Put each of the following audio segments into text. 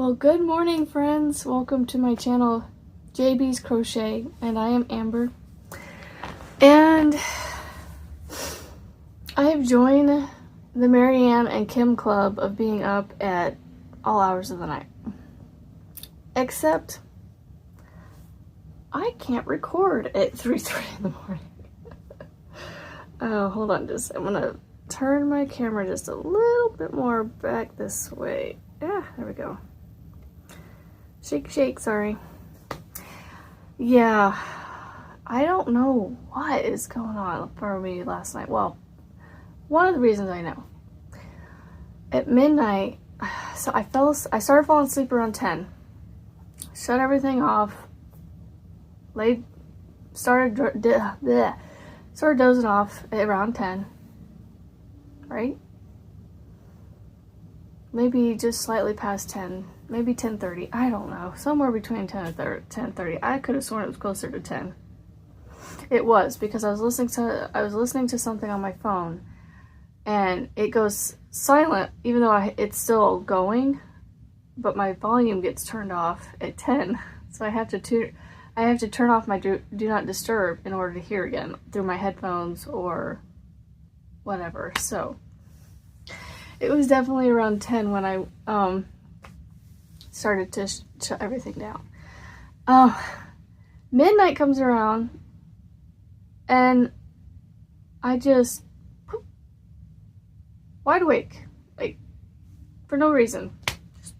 Well, good morning, friends. Welcome to my channel, JB's Crochet, and I am Amber. And I have joined the Marianne and Kim club of being up at all hours of the night. Except I can't record at 3:30 in the morning. Oh, hold on, I'm gonna turn my camera just a little bit more back this way. Yeah, there we go. Shake, shake, sorry. Yeah, I don't know what is going on for me last night. Well, one of the reasons I know. At midnight, so I started falling asleep around 10. Shut everything off. Started dozing off at around 10. Right? Maybe just slightly past 10. Maybe 10:30. I don't know. Somewhere between 10 and 10:30. I could have sworn it was closer to 10. It was, because I was listening to something on my phone, and it goes silent even though it's still going, but my volume gets turned off at 10. So I have to turn off my do not disturb in order to hear again through my headphones or whatever. So it was definitely around 10 when I started to shut everything down. Midnight comes around and I just wide awake, like for no reason. Just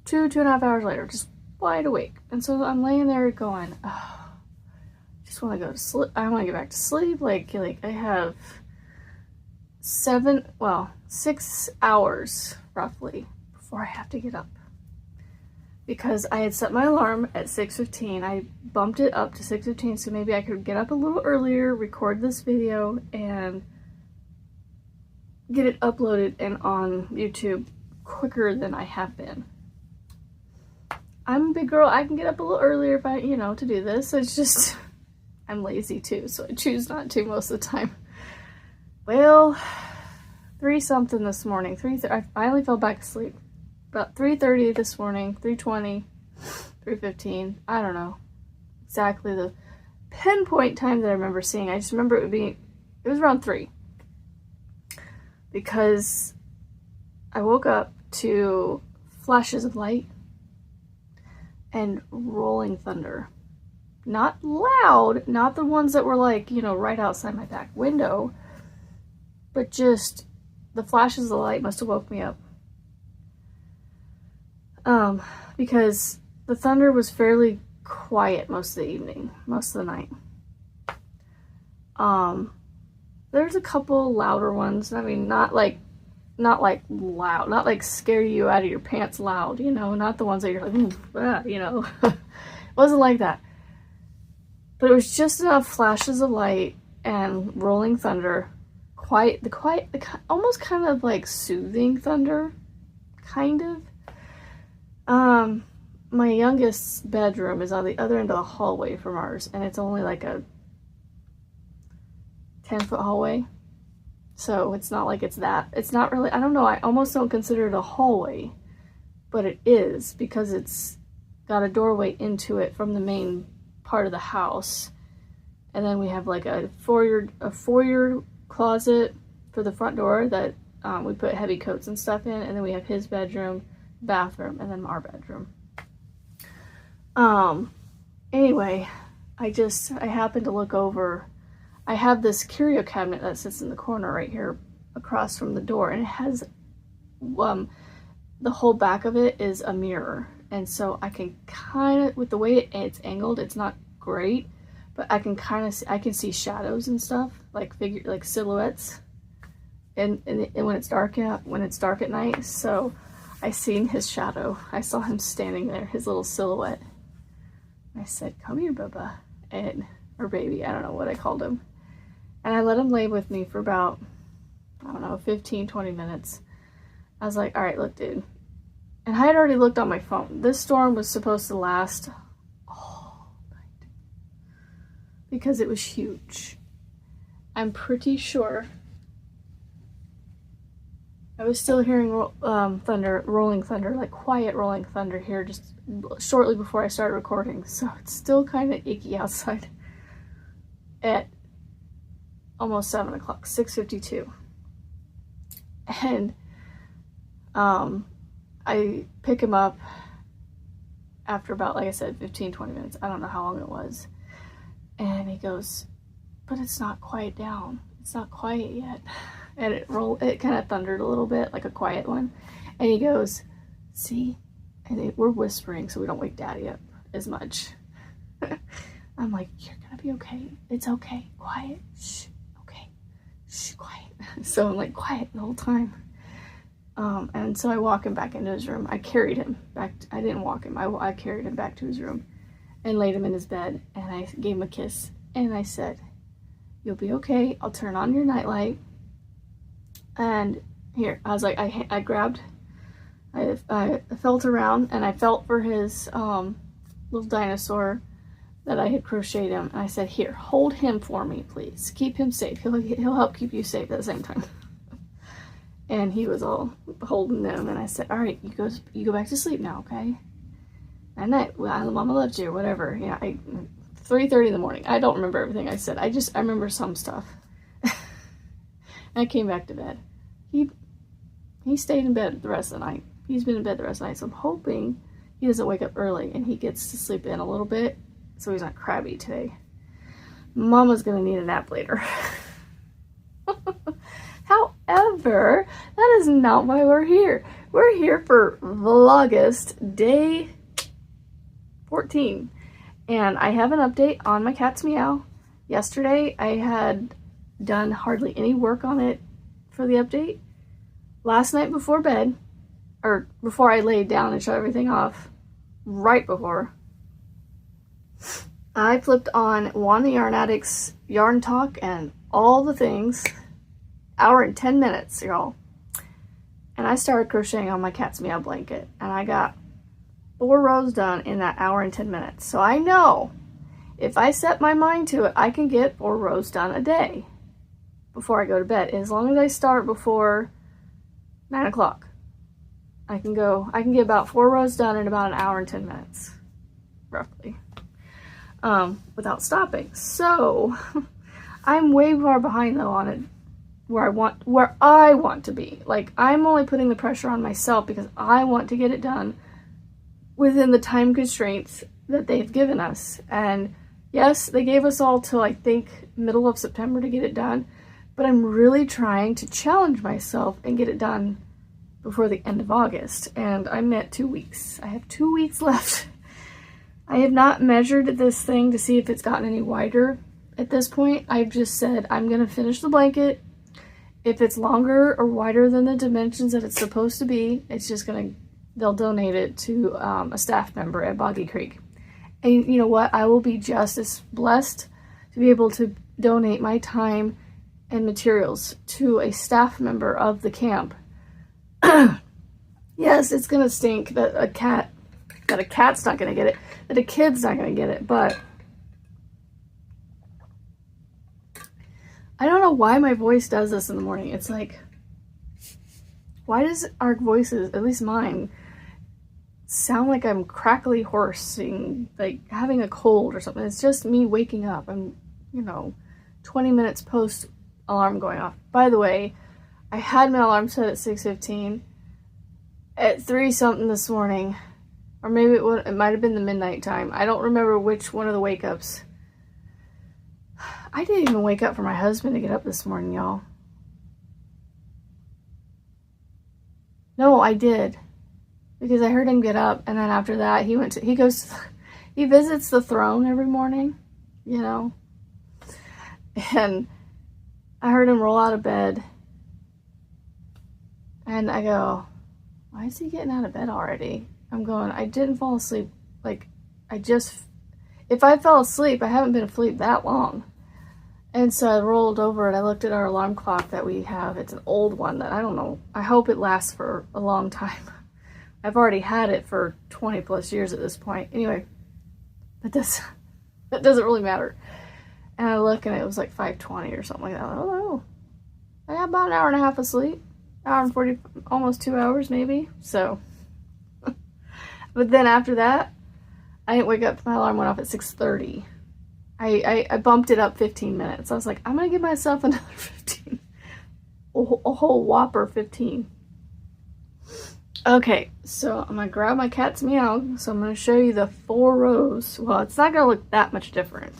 2.5 hours later, just wide awake. And so I'm laying there going, oh, I just want to go to sleep. I want to get back to sleep. Like I have 6 hours roughly before I have to get up, because I had set my alarm at 6:15. I bumped it up to 6:15 so maybe I could get up a little earlier, record this video, and get it uploaded and on YouTube quicker than I have been. I'm a big girl. I can get up a little earlier if I, to do this. It's just, I'm lazy too, so I choose not to most of the time. Well, 3 something this morning. I finally fell back asleep. About 3:30 this morning, 3:20, 3:15. I don't know exactly the pinpoint time that I remember seeing. I just remember it was around 3. Because I woke up to flashes of light and rolling thunder. Not loud, not the ones that were like, right outside my back window, but just the flashes of light must have woke me up. Because the thunder was fairly quiet most of the evening, most of the night. There's a couple louder ones. I mean, not like loud, not like scare you out of your pants loud, not the ones that you're like, It wasn't like that. But it was just enough flashes of light and rolling thunder. Almost kind of like soothing thunder, kind of. My youngest's bedroom is on the other end of the hallway from ours, and it's only like a 10-foot hallway. So it's not like it's not really, I don't know, I almost don't consider it a hallway, but it is, because it's got a doorway into it from the main part of the house. And then we have like a foyer closet for the front door that we put heavy coats and stuff in, and then we have his bedroom, bathroom, and then our bedroom. Anyway, I happened to look over. I have this curio cabinet that sits in the corner right here across from the door, and it has the whole back of it is a mirror, and so I can kind of, with the way it's angled, it's not great, but I can see shadows and stuff, like silhouettes, and when it's dark at night. So I seen his shadow. I saw him standing there, his little silhouette. I said, "Come here, Bubba," or baby, I don't know what I called him. And I let him lay with me for about, 15-20 minutes. I was like, all right, look, dude. And I had already looked on my phone. This storm was supposed to last all night, because it was huge. I'm pretty sure I was still hearing thunder, rolling thunder, like quiet rolling thunder here just shortly before I started recording. So it's still kind of icky outside at almost 7 o'clock, 6:52. And I pick him up after about, like I said, 15-20 minutes. I don't know how long it was. And he goes, but it's not quiet down. It's not quiet yet. And it kind of thundered a little bit, like a quiet one. And he goes, see? And we're whispering so we don't wake Daddy up as much. I'm like, you're gonna be okay. It's okay. Quiet. Shh. Okay. Shh. Quiet. So I'm like, quiet the whole time. And so I walk him back into his room. I carried him back. I didn't walk him. I carried him back to his room and laid him in his bed. And I gave him a kiss. And I said, you'll be okay. I'll turn on your nightlight. And here, I was like, I grabbed, I felt around and I felt for his little dinosaur that I had crocheted him. And I said, here, hold him for me, please. Keep him safe. He'll help keep you safe at the same time. And he was all holding them. And I said, all right, you go back to sleep now, okay? And night, well, Mama loves you, or whatever. Yeah, 3:30 in the morning. I don't remember everything I said. I remember some stuff. I came back to bed. He stayed in bed the rest of the night. He's been in bed the rest of the night, so I'm hoping he doesn't wake up early and he gets to sleep in a little bit so he's not crabby today. Mama's gonna need a nap later. However, that is not why we're here. We're here for Vlogust day 14. And I have an update on my cat's meow. Yesterday I had done hardly any work on it for the update. Last night before bed, or before I laid down and shut everything off, right before, I flipped on Juan the Yarn Addict's Yarn Talk and all the things, hour and 10 minutes, y'all. And I started crocheting on my cat's meow blanket, and I got 4 rows done in that hour and 10 minutes. So I know if I set my mind to it, I can get 4 rows done a day before I go to bed. As long as I start before 9 o'clock, I can get about 4 rows done in about an hour and 10 minutes, roughly, without stopping. So I'm way far behind though on it, where I want to be. Like, I'm only putting the pressure on myself because I want to get it done within the time constraints that they've given us. And yes, they gave us all till I think middle of September to get it done, but I'm really trying to challenge myself and get it done before the end of August. And I'm at 2 weeks. I have 2 weeks left. I have not measured this thing to see if it's gotten any wider at this point. I've just said I'm going to finish the blanket. If it's longer or wider than the dimensions that it's supposed to be, it's just they'll donate it to a staff member at Boggy Creek. And you know what? I will be just as blessed to be able to donate my time and materials to a staff member of the camp. Yes, it's gonna stink that a cat's not gonna get it, that a kid's not gonna get it, but I don't know why my voice does this in the morning. It's like, why does our voices, at least mine, sound like I'm crackly hoarsing, like having a cold or something? It's just me waking up. I'm, 20 minutes post alarm going off. By the way, I had my alarm set at 6:15. At 3 something this morning, or maybe it might have been the midnight time. I don't remember which one of the wake ups. I didn't even wake up for my husband to get up this morning, y'all. No, I did, because I heard him get up, and then after that he visits the throne every morning, and I heard him roll out of bed, and I go, why is he getting out of bed already? I'm going, I didn't fall asleep. Like, if I fell asleep, I haven't been asleep that long. And so I rolled over and I looked at our alarm clock that we have. It's an old one that I don't know. I hope it lasts for a long time. I've already had it for 20 plus years at this point. Anyway, that doesn't really matter. And I look and it was like 5:20 or something like that. Oh, I got about an hour and a half of sleep. hour and 40, almost 2 hours maybe. So, but then after that, I didn't wake up. My alarm went off at 6:30. I bumped it up 15 minutes. I was like, I'm gonna give myself another 15, a whole whopper 15. Okay, so I'm gonna grab my cat's meow. So I'm gonna show you the 4 rows. Well, it's not gonna look that much different.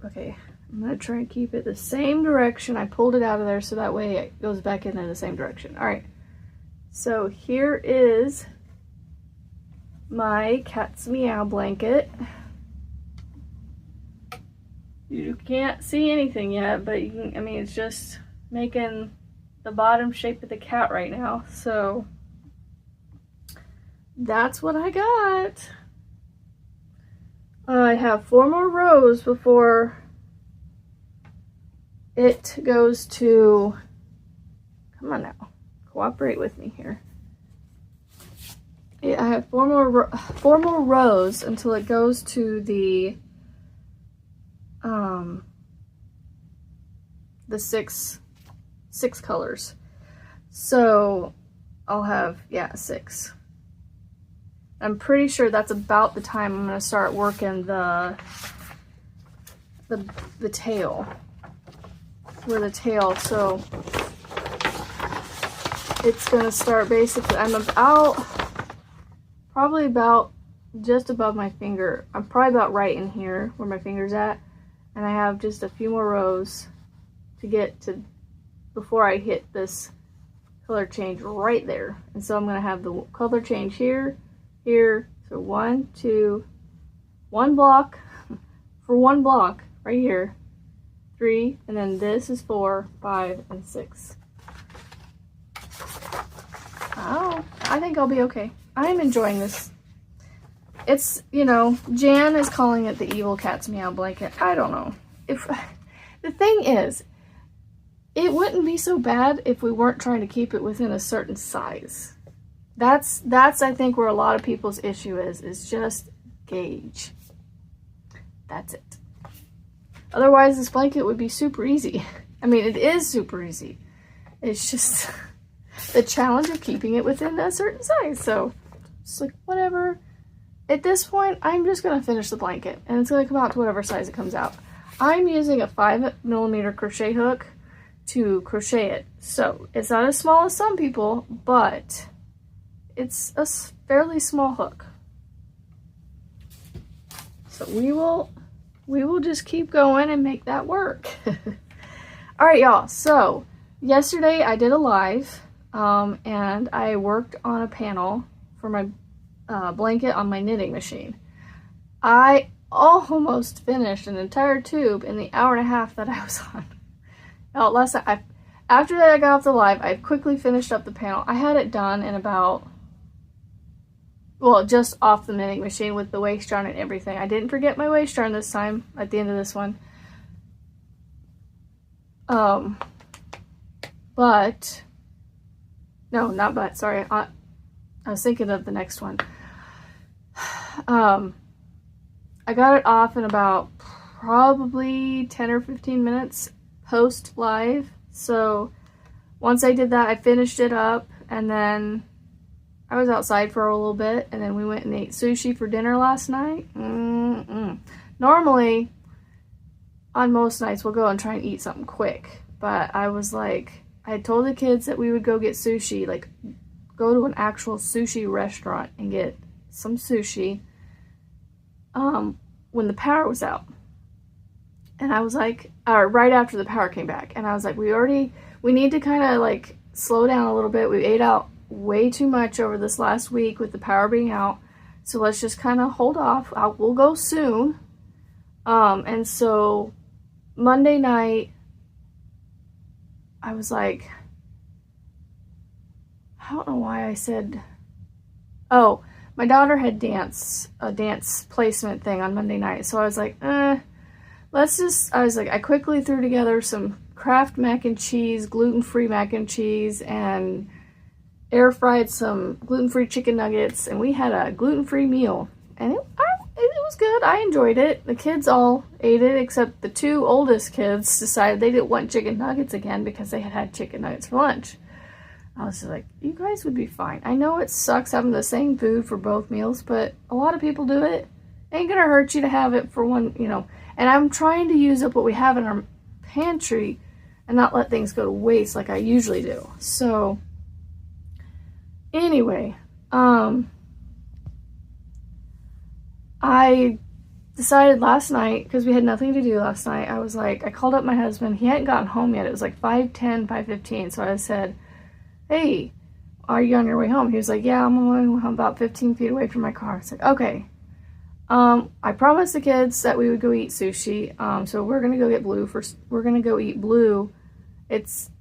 Okay, I'm gonna try and keep it the same direction. I pulled it out of there so that way it goes back in there the same direction. All right, so here is my cat's meow blanket. You can't see anything yet, but you can, I mean, it's just making the bottom shape of the cat right now. So that's what I got. I have 4 more rows before it goes to, come on now, cooperate with me here. I have 4 more rows until it goes to the 6 colors. So I'll have, yeah, 6. I'm pretty sure that's about the time I'm going to start working the tail. For the tail, so it's going to start basically, I'm probably about just above my finger. I'm probably about right in here where my finger's at. And I have just a few more rows to get to before I hit this color change right there. And so I'm going to have the color change here, here. So 1, 2, 1 block for 1 block right here. 3, and then this is 4, 5, and 6. Oh, I think I'll be okay. I'm enjoying this. It's, you know, Jan is calling it the evil cat's meow blanket. I don't know. If the thing is, it wouldn't be so bad if we weren't trying to keep it within a certain size. That's I think where a lot of people's issue is just gauge. That's it. Otherwise, this blanket would be super easy. I mean, it is super easy. It's just the challenge of keeping it within a certain size. So, it's like, whatever. At this point, I'm just going to finish the blanket. And it's going to come out to whatever size it comes out. I'm using a 5mm crochet hook to crochet it. So, it's not as small as some people, but it's a fairly small hook. So, we will just keep going and make that work. All right, y'all. So yesterday I did a live and I worked on a panel for my blanket on my knitting machine. I almost finished an entire tube in the hour and a half that I was on. Now, after that I got off the live, I quickly finished up the panel. I had it done in about, well, just off the knitting machine with the waist yarn and everything. I didn't forget my waist yarn this time at the end of this one. But, no, not but, sorry. I was thinking of the next one. I got it off in about probably 10 or 15 minutes post live. So once I did that, I finished it up, and then I was outside for a little bit, and then we went and ate sushi for dinner last night. Normally, on most nights, we'll go and try and eat something quick. But I was like, I had told the kids that we would go get sushi, like go to an actual sushi restaurant and get some sushi when the power was out. And I was like, right after the power came back. And I was like, we need to kind of like slow down a little bit. We ate out way too much over this last week with the power being out, so let's just kind of hold off. We'll go soon. And so Monday night I was like, I don't know why I said, oh, my daughter had a dance placement thing on Monday night, so I was like, I quickly threw together some Kraft mac and cheese, gluten-free mac and cheese, and air fried some gluten-free chicken nuggets, and we had a gluten-free meal, and it was good. I enjoyed it. The kids all ate it, except the two oldest kids decided they didn't want chicken nuggets again because they had had chicken nuggets for lunch. I was just like, you guys would be fine. I know it sucks having the same food for both meals, but a lot of people do it. Ain't gonna hurt you to have it for one, you know. And I'm trying to use up what we have in our pantry and not let things go to waste like I usually do. So, anyway, I decided last night, because we had nothing to do last night, I was like, I called up my husband. He hadn't gotten home yet. It was like 5:10, 5:15. So I said, hey, are you on your way home? He was like, yeah, I'm about 15 feet away from my car. It's like, okay. I promised the kids that we would go eat sushi. So we're going to go get Blue first. We're going to go eat Blue. It's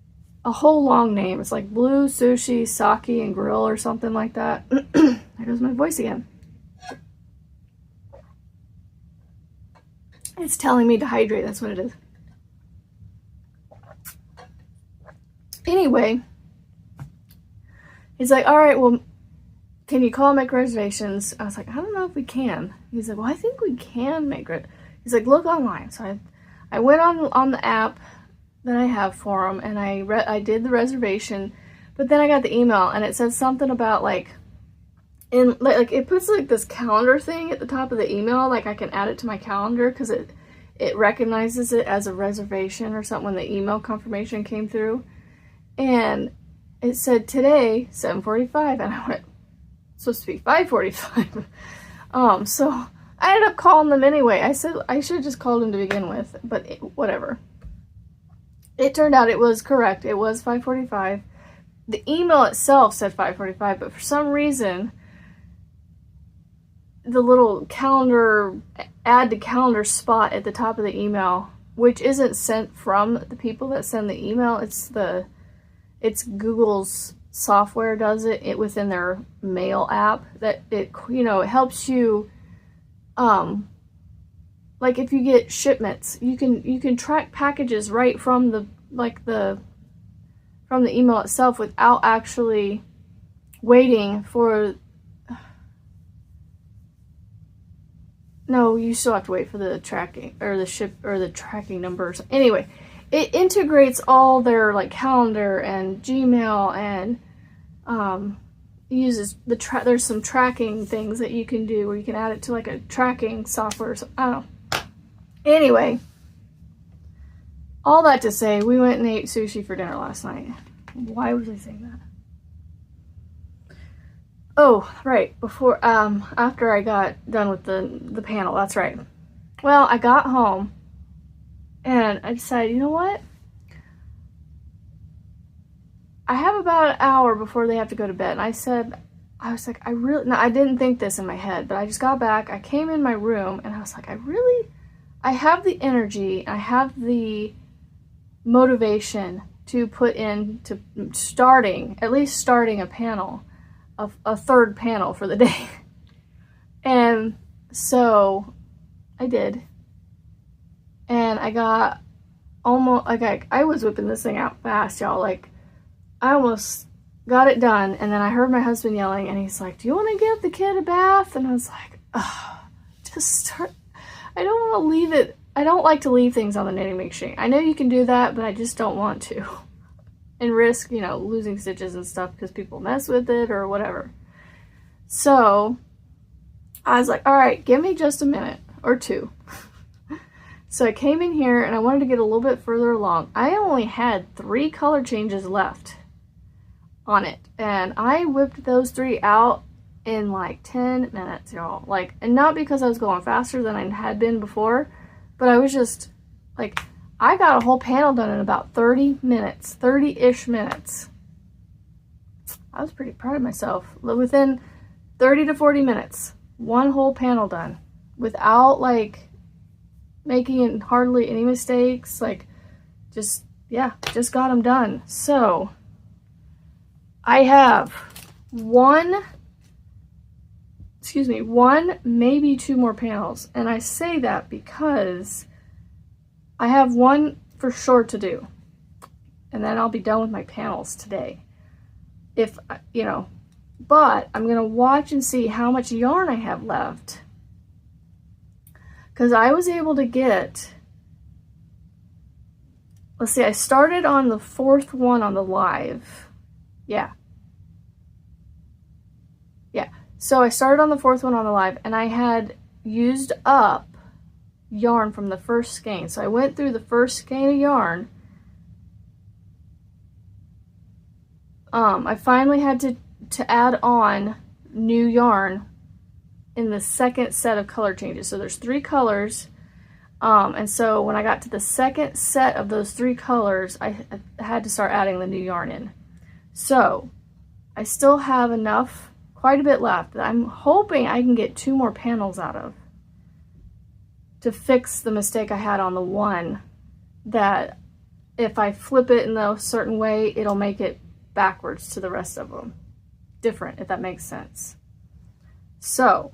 a whole long name. It's like Blue Sushi, Sake, and Grill or something like that. There goes my voice again. It's telling me to hydrate. That's what it is. Anyway, he's like, all right, well, can you call and make reservations? I was like, I don't know if we can. He's like, well, I think we can make it. He's like, look online. So I went on the app that I have for him, and I did the reservation, but then I got the email, and it said something about like it puts like this calendar thing at the top of the email, like I can add it to my calendar because it recognizes it as a reservation or something when the email confirmation came through, and it said today 7:45, and I went, it's supposed to be 5:45. So I ended up calling them anyway. I said I should have just called them to begin with, but whatever. It turned out it was correct. It was 5:45. The email itself said 5:45, but for some reason, the little calendar, add to calendar spot at the top of the email, which isn't sent from the people that send the email, it's Google's software does it within their mail app, that it helps you, like if you get shipments, you can track packages right from the email itself without actually waiting for. No, you still have to wait for the tracking or the ship or the tracking numbers. Anyway, it integrates all their like calendar and Gmail, and uses there's some tracking things that you can do where you can add it to like a tracking software. So, I don't know. Anyway, all that to say, we went and ate sushi for dinner last night. Why was I saying that? Oh, right, before, after I got done with the panel, that's right. Well, I got home, and I decided, you know what? I have about an hour before they have to go to bed, and I was like, I didn't think this in my head, but I just got back, I came in my room, and I was like, I have the energy, I have the motivation to put into at least starting a panel. A third panel for the day. And so I did, and I got almost like I was whipping this thing out fast, y'all. Like I almost got it done, and then I heard my husband yelling, and he's like, do you want to give the kid a bath? And I was like, oh, just start. I don't want to leave it. I don't like to leave things on the knitting machine. I know you can do that, but I just don't want to. And risk, losing stitches and stuff because people mess with it or whatever. So I was like, all right, give me just a minute or two. So I came in here and I wanted to get a little bit further along. I only had 3 color changes left on it, and I whipped those 3 out in like 10 minutes, y'all. Like, and not because I was going faster than I had been before, but I was just like, I got a whole panel done in about 30 minutes, 30-ish minutes. I was pretty proud of myself. Within 30 to 40 minutes, one whole panel done without like making hardly any mistakes. Like just got them done. So I have one, maybe 2 more panels. And I say that because I have one for sure to do, and then I'll be done with my panels today. But I'm going to watch and see how much yarn I have left because I was able to get, let's see, I started on the 4th one on the live. Yeah. So I started on the 4th one on the live, and I had used up yarn from the first skein. So I went through the first skein of yarn. I finally had to add on new yarn in the second set of color changes. So there's 3 colors. And so when I got to the second set of those 3 colors, I had to start adding the new yarn in. So I still have enough, quite a bit left, that I'm hoping I can get 2 more panels out of to fix the mistake I had on the one, that if I flip it in a certain way, it'll make it backwards to the rest of them. Different, if that makes sense. So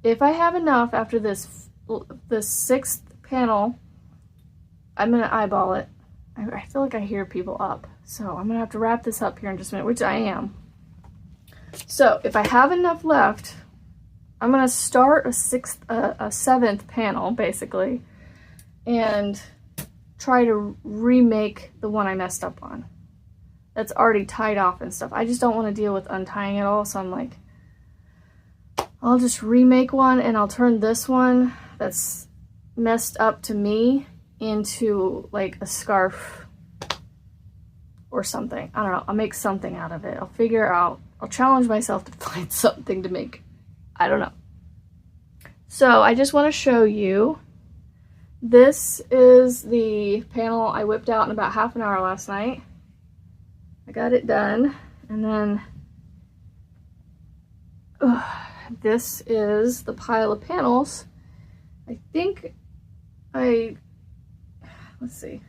if I have enough after this 6th panel, I'm going to eyeball it. I feel like I hear people up, so I'm going to have to wrap this up here in just a minute, which I am. So if I have enough left, I'm going to start a 7th panel, basically, and try to remake the one I messed up on. That's already tied off and stuff. I just don't want to deal with untying it all, so I'm like, I'll just remake one, and I'll turn this one that's messed up to me into like a scarf or something. I don't know. I'll make something out of it. I'll figure out. I'll challenge myself to find something to make. I don't know. So I just want to show you. This is the panel I whipped out in about half an hour last night. I got it done. And then this is the pile of panels. I think let's see.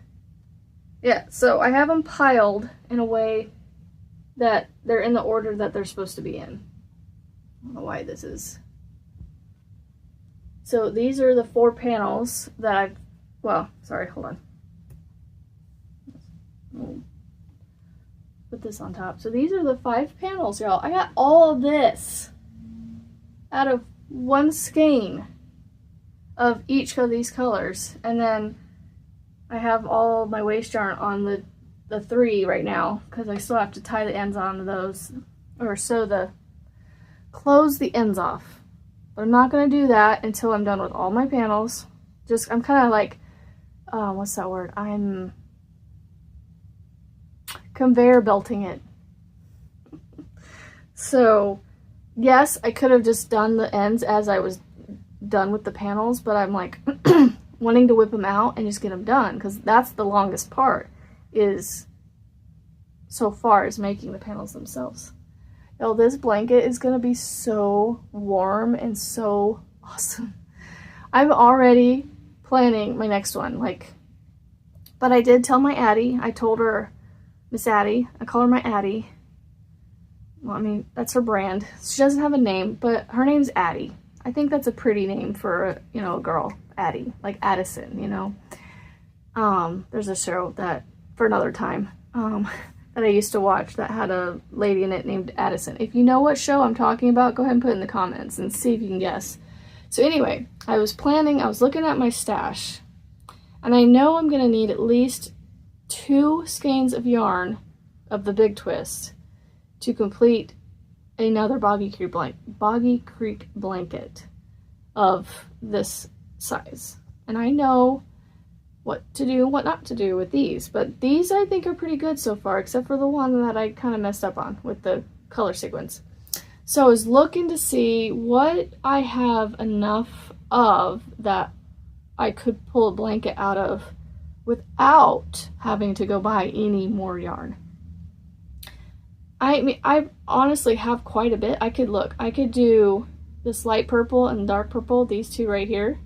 Yeah, so I have them piled in a way that they're in the order that they're supposed to be in. I don't know why this is. So these are the 4 panels that I've, well, sorry, hold on. I'll put this on top. So these are the 5 panels, y'all. I got all of this out of one skein of each of these colors. And then I have all of my waste yarn on the 3 right now, because I still have to tie the ends onto those, or close the ends off. But I'm not going to do that until I'm done with all my panels. I'm kind of like, what's that word? I'm conveyor belting it. So, yes, I could have just done the ends as I was done with the panels, but I'm like wanting to whip them out and just get them done, because that's the longest part, is so far is making the panels themselves. Oh, this blanket is going to be so warm and so awesome. I'm already planning my next one, but I did tell my Addie. I told her, Miss Addie, I call her my Addie. Well, I mean, that's her brand. She doesn't have a name, but her name's Addie. I think that's a pretty name for, a girl, Addie, like Addison, There's a show that, for another time, that I used to watch that had a lady in it named Addison. If you know what show I'm talking about, go ahead and put it in the comments and see if you can guess. So anyway, I was looking at my stash, and I know I'm going to need at least 2 skeins of yarn of the Big Twist to complete another Boggy Creek blanket of this size. And I know what to do and what not to do with these, but these I think are pretty good so far, except for the one that I kind of messed up on with the color sequence. So I was looking to see what I have enough of that I could pull a blanket out of without having to go buy any more yarn. I mean, I honestly have quite a bit. I could do this light purple and dark purple, these 2 right here.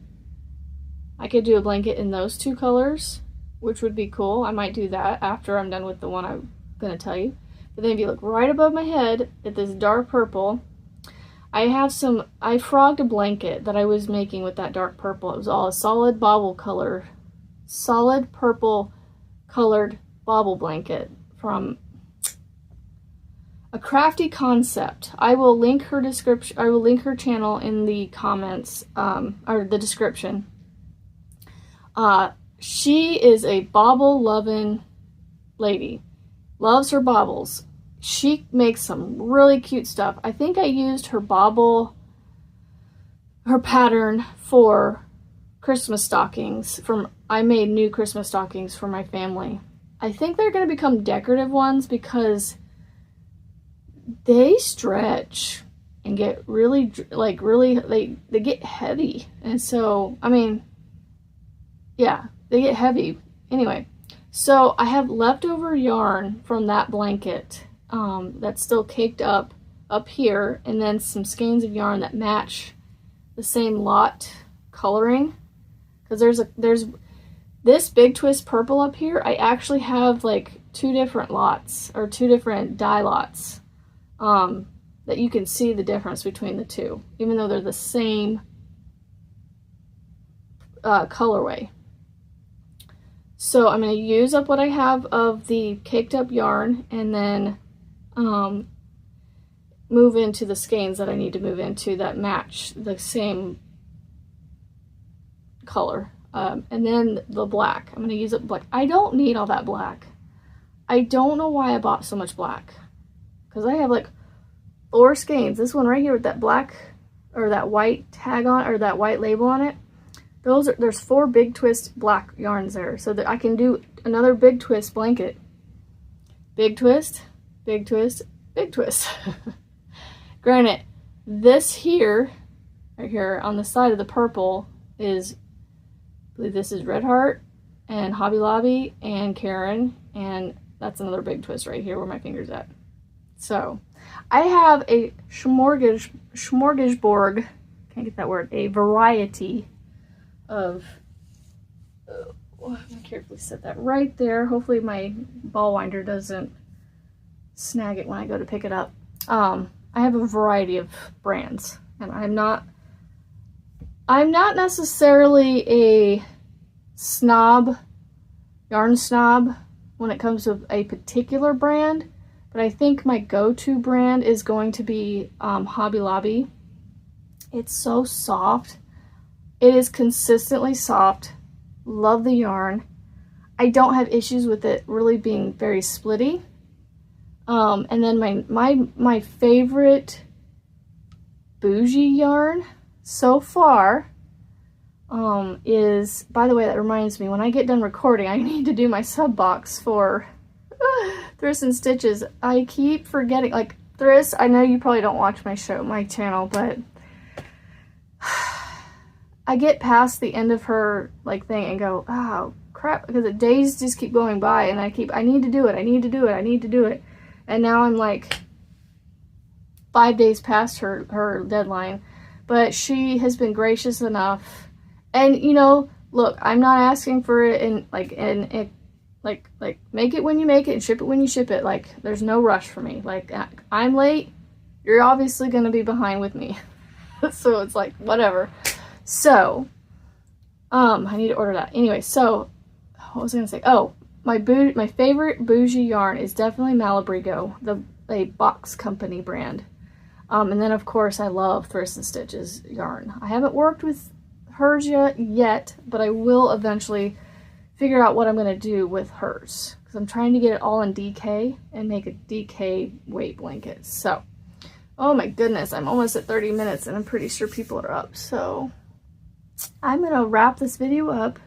I could do a blanket in those 2 colors, which would be cool. I might do that after I'm done with the one I'm going to tell you. But then if you look right above my head at this dark purple, I frogged a blanket that I was making with that dark purple. It was all a solid purple colored bobble blanket from, A Crafty Concept. I will link her description. I will link her channel in the comments, or the description. She is a bauble loving lady. Loves her baubles. She makes some really cute stuff. I think I used her pattern for Christmas stockings. I made new Christmas stockings for my family. I think they're going to become decorative ones because they stretch and get really, like, really, they get heavy. And so, I mean, yeah, they get heavy. Anyway, so I have leftover yarn from that blanket that's still caked up here, and then some skeins of yarn that match the same lot coloring. Because there's this big twist purple up here. I actually have like 2 different lots, or 2 different dye lots. That you can see the difference between the 2, even though they're the same colorway. So I'm going to use up what I have of the caked up yarn, and then move into the skeins that I need to move into that match the same color. And then the black. I'm going to use up black. I don't need all that black. I don't know why I bought so much black. Because I have like 4 skeins. This one right here with that black, or that white tag on, or that white label on it. There's 4 big twist black yarns there. So that I can do another big twist blanket. Big twist, big twist, big twist. Granted, this here, right here on the side of the purple is, I believe this is Red Heart and Hobby Lobby and Karen, and that's another big twist right here where my finger's at. So I have a smorgasbord, can't get that word, a variety of, I'm gonna carefully set that right there. Hopefully my ball winder doesn't snag it when I go to pick it up. I have a variety of brands, and I'm not necessarily a yarn snob when it comes to a particular brand, but I think my go-to brand is going to be Hobby Lobby. It's so soft. It is consistently soft. Love the yarn. I don't have issues with it really being very splitty. And then my favorite bougie yarn so far is, by the way, that reminds me, when I get done recording, I need to do my sub box for Thriss and Stitches. I keep forgetting, like, Thriss, I know you probably don't watch my channel, but I get past the end of her, like, thing and go, oh, crap, because the days just keep going by, and I need to do it, I need to do it, I need to do it. And now I'm like 5 days past her deadline, but she has been gracious enough. And, you know, look, I'm not asking for it and like make it when you make it and ship it when you ship it. Like, there's no rush for me. Like, I'm late, you're obviously going to be behind with me. So it's like, whatever. So, I need to order that. Anyway, so, what was I going to say? Oh, my favorite bougie yarn is definitely Malabrigo, a box company brand. And then, of course, I love Thriss and Stitches yarn. I haven't worked with hers yet, but I will eventually figure out what I'm going to do with hers. Because I'm trying to get it all in DK and make a DK weight blanket. So, oh my goodness, I'm almost at 30 minutes and I'm pretty sure people are up. So, I'm going to wrap this video up.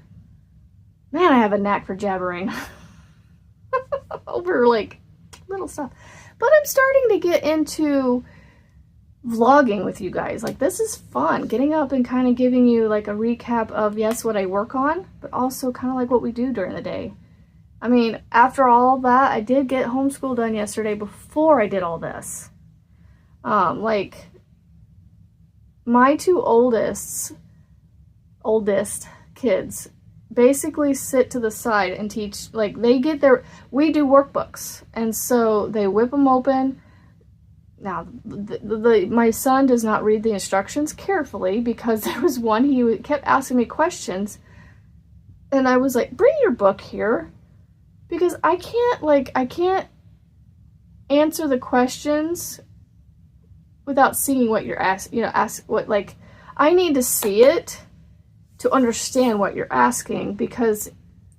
Man, I have a knack for jabbering over, like, little stuff. But I'm starting to get into vlogging with you guys. Like, this is fun. Getting up and kind of giving you, like, a recap of, yes, what I work on, but also kind of like what we do during the day. I mean, after all that, I did get homeschool done yesterday before I did all this. Like, my 2 oldest kids basically sit to the side and teach, like, we do workbooks, and so they whip them open. Now, my son does not read the instructions carefully, because there was one, he kept asking me questions, and I was like, bring your book here, because I can't answer the questions without seeing what you're asking, like, I need to see it to understand what you're asking, because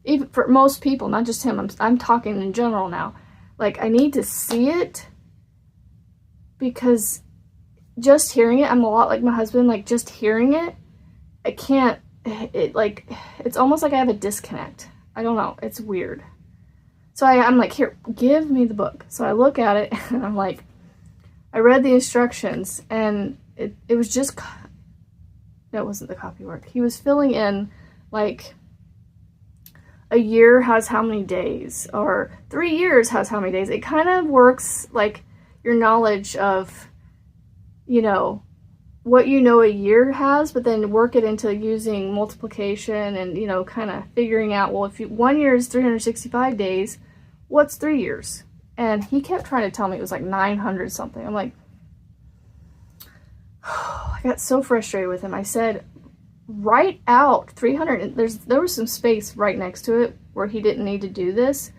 even for most people, not just him, I'm talking in general now, like, I need to see it, because just hearing it, I'm a lot like my husband, like, just hearing it, I can't, it's almost like I have a disconnect. I don't know, it's weird. So I'm like, here, give me the book. So I look at it, and I'm like, I read the instructions, and it was just, that wasn't the copy work. He was filling in, like, a year has how many days, or 3 years has how many days. It kind of works like your knowledge of, what a year has, but then work it into using multiplication and, kind of figuring out, well, if 1 year is 365 days, what's 3 years? And he kept trying to tell me it was like 900 something. I'm like, I got so frustrated with him. I said, write out 300. There was some space right next to it where he didn't need to do this,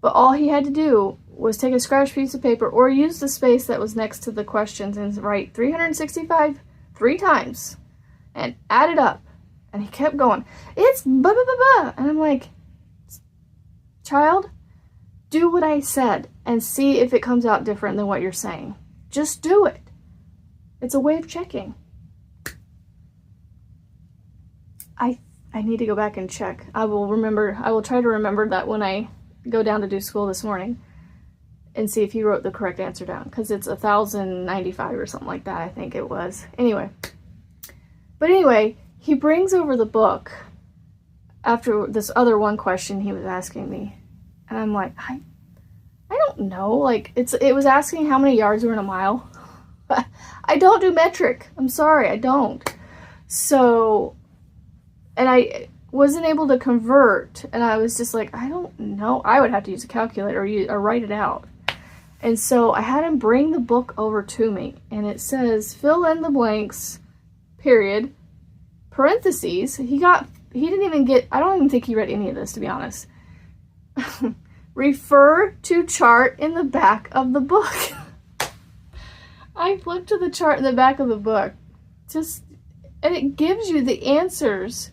but all he had to do was take a scratch piece of paper or use the space that was next to the questions and write 365 3 times and add it up. And he kept going, it's blah, blah, blah, blah. And I'm like, child, do what I said and see if it comes out different than what you're saying. Just do it. It's a way of checking. I need to go back and check. I will try to remember that when I go down to do school this morning and see if he wrote the correct answer down, because it's 1,095 or something like that, I think it was. Anyway, he brings over the book after this other one question he was asking me, and I'm like, I don't know, like, it was asking how many yards were in a mile. I don't do metric. I'm sorry, I don't. So, and I wasn't able to convert, and I was just like, I don't know. I would have to use a calculator or write it out. And so I had him bring the book over to me, and it says, fill in the blanks, period, parentheses. He didn't even get, I don't even think he read any of this, to be honest. Refer to chart in the back of the book. I flipped to the chart in the back of the book, and it gives you the answers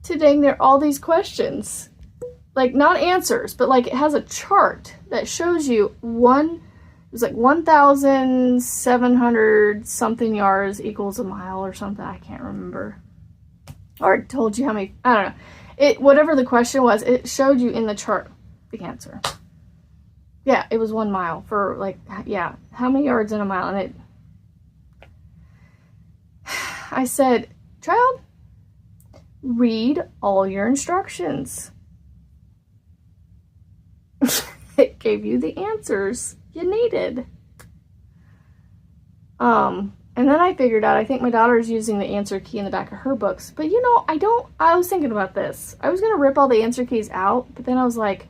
to dang near all these questions. Like, not answers, but like, it has a chart that shows you it was like 1,700 something yards equals a mile or something. I can't remember. Or it told you how many, I don't know. Whatever the question was, it showed you in the chart the answer. Yeah, it was 1 mile for, like, yeah, how many yards in a mile? And I said, child, read all your instructions. It gave you the answers you needed. And then I figured out, I think my daughter's using the answer key in the back of her books. But I was thinking about this. I was going to rip all the answer keys out, but then I was like,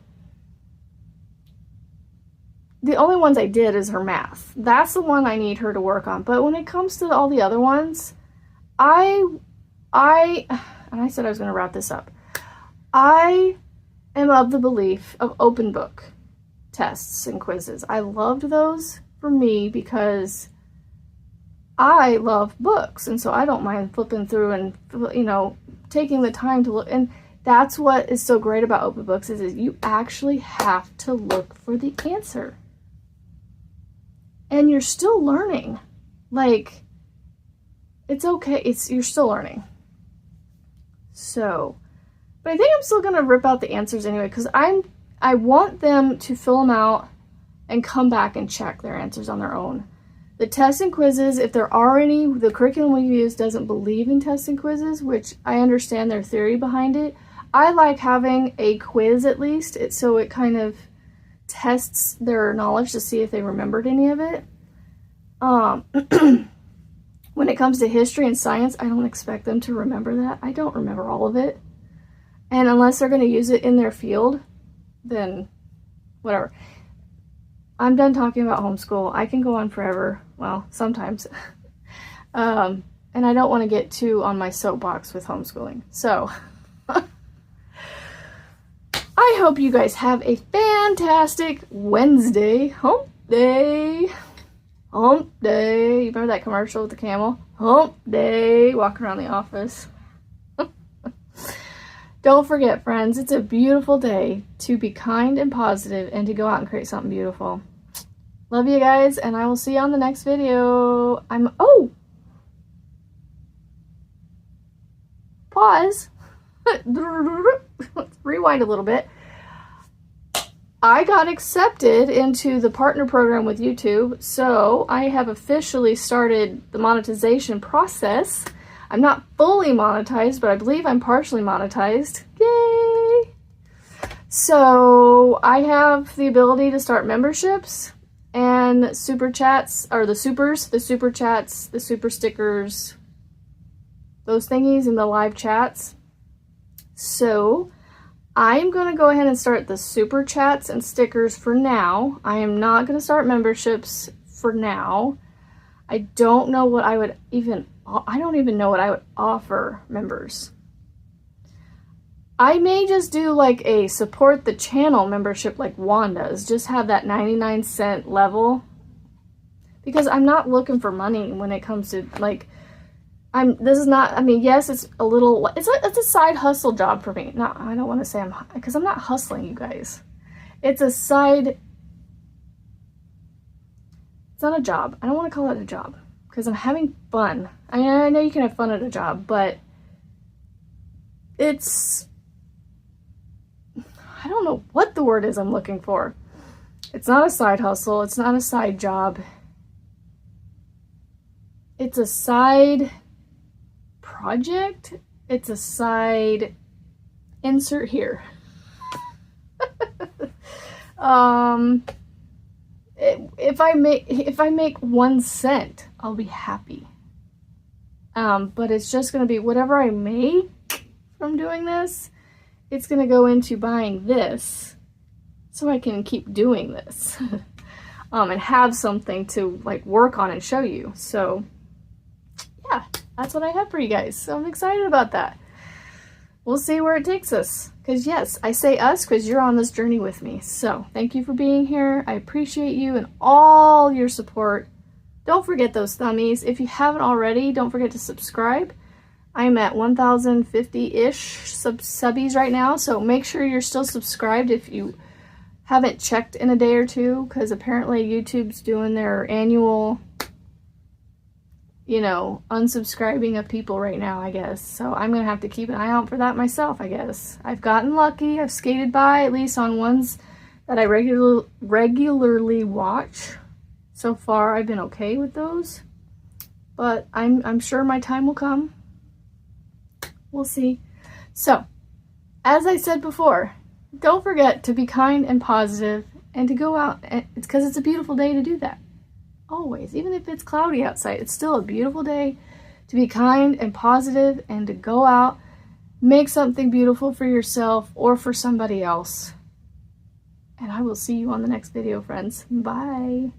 the only ones I did is her math. That's the one I need her to work on. But when it comes to all the other ones, and I said I was going to wrap this up. I am of the belief of open book tests and quizzes. I loved those for me because I love books, and so I don't mind flipping through and, taking the time to look. And that's what is so great about open books is you actually have to look for the answer. And you're still learning. Like, it's okay. You're still learning. So, but I think I'm still going to rip out the answers anyway, because I want them to fill them out and come back and check their answers on their own. The tests and quizzes, if there are any, the curriculum we use doesn't believe in tests and quizzes, which I understand their theory behind it. I like having a quiz at least, so it kind of tests their knowledge to see if they remembered any of it. When it comes to history and science, I don't expect them to remember that. I don't remember all of it. And unless they're going to use it in their field, then whatever. I'm done talking about homeschool. I can go on forever. Well, sometimes. And I don't want to get too on my soapbox with homeschooling. So, I I hope you guys have a fantastic Wednesday. Hump day. Hump day. You remember that commercial with the camel? Hump day. Walking around the office. Don't forget, friends, it's a beautiful day to be kind and positive and to go out and create something beautiful. Love you guys, and I will see you on the next video. Pause. Let's rewind a little bit. I got accepted into the partner program with YouTube, so I have officially started the monetization process. I'm not fully monetized, but I believe I'm partially monetized. Yay! So I have the ability to start memberships and super chats, or the super chats, the super stickers, those thingies in the live chats. So I'm going to go ahead and start the super chats and stickers for now. I am not going to start memberships for now. I don't know what I would I don't even know what I would offer members. I may just do like a support the channel membership like Juan does. Just have that 99-cent level. Because I'm not looking for money when it comes to like, this is not, I mean, yes, it's a little, it's a side hustle job for me. No, I don't want to say because I'm not hustling, you guys. It's a side, it's not a job. I don't want to call it a job because I'm having fun. I mean, I know you can have fun at a job, but it's, I don't know what the word is I'm looking for. It's not a side hustle. It's not a side job. It's a side project. It's a side insert here. If I make 1 cent, I'll be happy. But it's just going to be whatever I make from doing this, it's going to go into buying this so I can keep doing this and have something to like work on and show you. So yeah, that's what I have for you guys. So I'm excited about that. We'll see where it takes us. Because yes, I say us because you're on this journey with me. So thank you for being here. I appreciate you and all your support. Don't forget those thummies. If you haven't already, don't forget to subscribe. I'm at 1,050-ish subbies right now. So make sure you're still subscribed if you haven't checked in a day or two. Because apparently YouTube's doing their annual, you know, unsubscribing of people right now, I guess. So I'm going to have to keep an eye out for that myself, I guess. I've gotten lucky. I've skated by, at least on ones that I regularly watch. So far, I've been okay with those. But I'm sure my time will come. We'll see. So, as I said before, don't forget to be kind and positive and to go out. It's because it's a beautiful day to do that. Always, even if it's cloudy outside, it's still a beautiful day to be kind and positive and to go out, make something beautiful for yourself or for somebody else. And I will see you on the next video, friends. Bye.